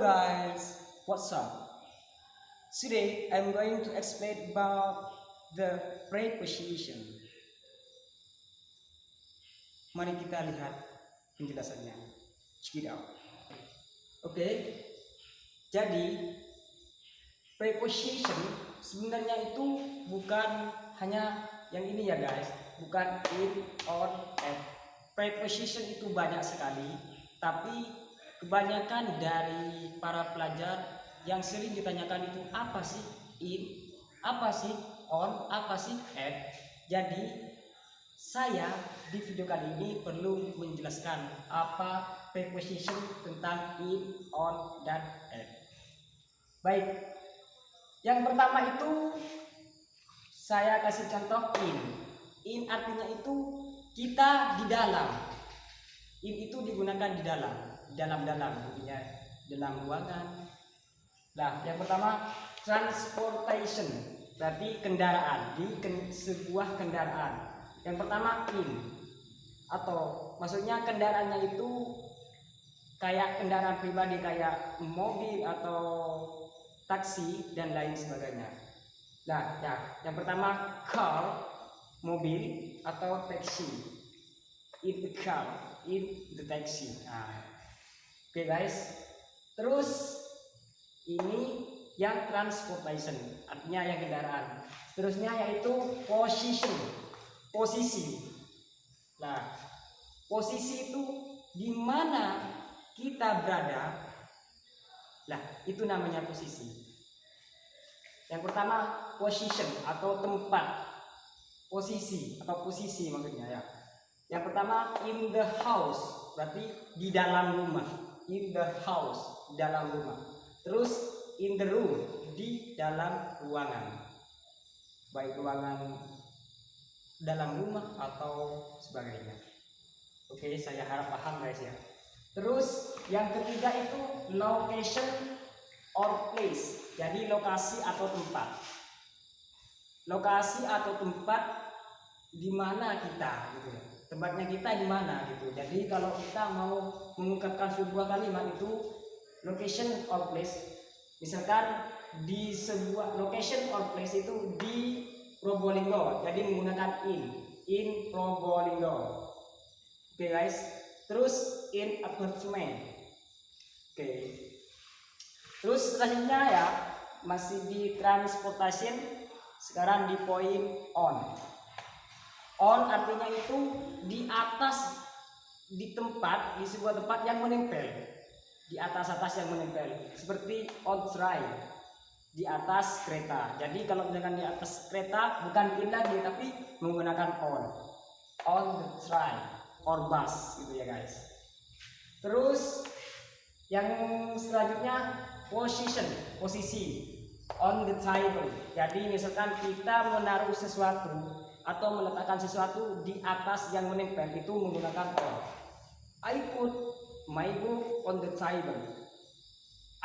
guys, what's up? Today I'm going to explain about the preposition. Mari kita lihat penjelasannya. Check it out. Oke, jadi preposition sebenarnya itu bukan hanya yang ini ya guys, bukan in, on, and. Preposition itu banyak sekali, tapi kebanyakan dari para pelajar yang sering ditanyakan itu apa sih in, apa sih on, apa sih at. Jadi saya di video kali ini perlu menjelaskan apa preposition tentang in, on, dan at. Baik, yang pertama itu saya kasih contoh in. In artinya itu kita di dalam. In itu digunakan di dalam artinya dalam ruangan. Nah, yang pertama transportation, berarti kendaraan, sebuah kendaraan. Yang pertama in, atau maksudnya kendaraannya itu kayak kendaraan pribadi kayak mobil atau taksi dan lain sebagainya. Nah, ya, yang pertama car, mobil atau taksi. In the car, in the taxi. Nah, oke guys. Terus ini yang transportation, artinya yang kendaraan. Seterusnya yaitu position, posisi. Nah, posisi itu di mana kita berada. Lah, itu namanya posisi. Yang pertama position atau tempat. Posisi atau posisi maksudnya ya. Yang pertama in the house, berarti di dalam rumah. In the house, di dalam rumah. Terus in the room, di dalam ruangan. Baik ruangan dalam rumah atau sebagainya. Oke, saya harap paham guys ya. Terus yang ketiga itu location or place. Jadi lokasi atau tempat. Lokasi atau tempat di mana kita gitu. Tempatnya kita di mana gitu. Jadi kalau kita mau mengungkapkan sebuah kalimat itu location or place, misalkan di sebuah location or place itu di Probolinggo, jadi menggunakan in Probolinggo. Oke guys. Terus in apartment. Oke. Terus selanjutnya ya masih di transportation. Sekarang di poin on. On artinya itu di atas, di tempat, di sebuah tempat yang menempel. Di atas yang menempel. Seperti on train, di atas kereta. Jadi kalau misalkan di atas kereta bukan in lagi tapi menggunakan on. On the train or bus gitu ya guys. Terus yang selanjutnya position, posisi. On the table. Jadi misalkan kita menaruh sesuatu atau meletakkan sesuatu di atas yang menempel itu menggunakan on. I put my book on the table.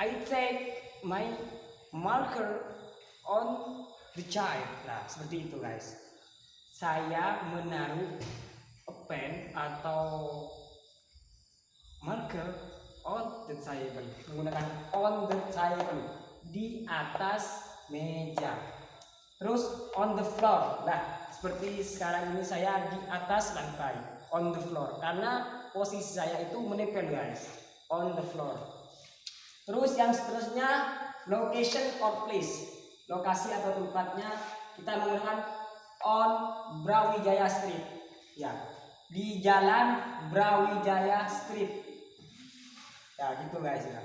I take my marker on the chair. Nah, seperti itu guys. Saya menaruh a pen atau marker on the table. Menggunakan on the table, di atas meja. Terus on the floor. Nah, seperti sekarang ini saya di atas lantai, on the floor, karena posisi saya itu menempel guys, on the floor. Terus yang seterusnya location or place, lokasi atau tempatnya kita menggunakan on Brawijaya Street. Ya, di jalan Brawijaya Street. Ya gitu guys ya.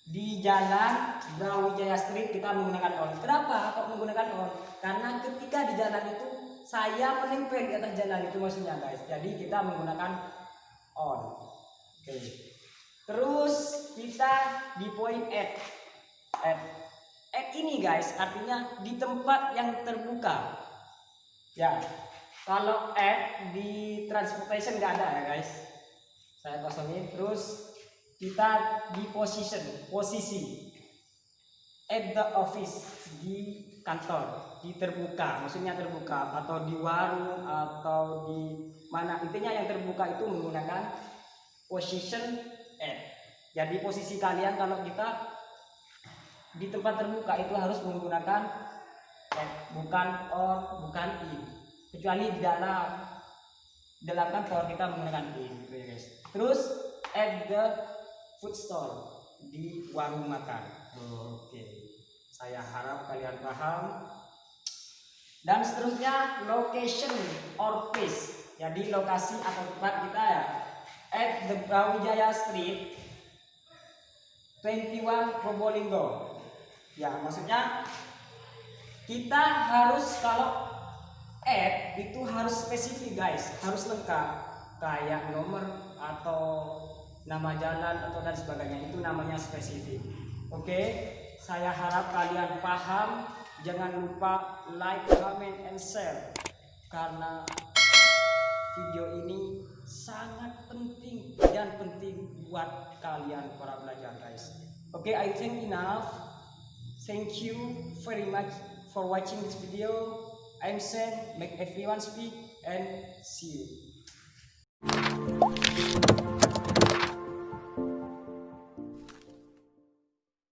Di jalan Brawijaya Street kita menggunakan on. Kenapa kok menggunakan on? Karena ketika di jalan itu saya menempel di atas jalan itu maksudnya guys. Jadi kita menggunakan on. Oke. Terus kita di poin at. At ini guys artinya di tempat yang terbuka. Ya. Kalau at di transportation nggak ada ya guys. Saya kosongin. Terus kita di position, posisi. At the office, di kantor, di terbuka, maksudnya terbuka, atau di warung atau di mana, intinya yang terbuka itu menggunakan position at. Jadi posisi kalian kalau kita di tempat terbuka itu harus menggunakan bukan on, bukan in. Kecuali di dalam kantor kita menggunakan in, gitu ya guys. Terus at the food stall, di warung makan. Oke, saya harap kalian paham. Dan seterusnya location or place, jadi lokasi atau tempat kita ya. At the Brawijaya Street 21 Probolinggo. Ya, maksudnya kita harus, kalau add itu harus spesifik guys, harus lengkap, kayak nomor atau nama jalan atau dan sebagainya, itu namanya spesifik. Oke, saya harap kalian paham. Jangan lupa like, comment, and share, karena video ini sangat penting dan penting buat kalian para pelajar guys. Oke, I think enough. Thank you very much for watching this video. I'm Sen, make everyone speak, and see you.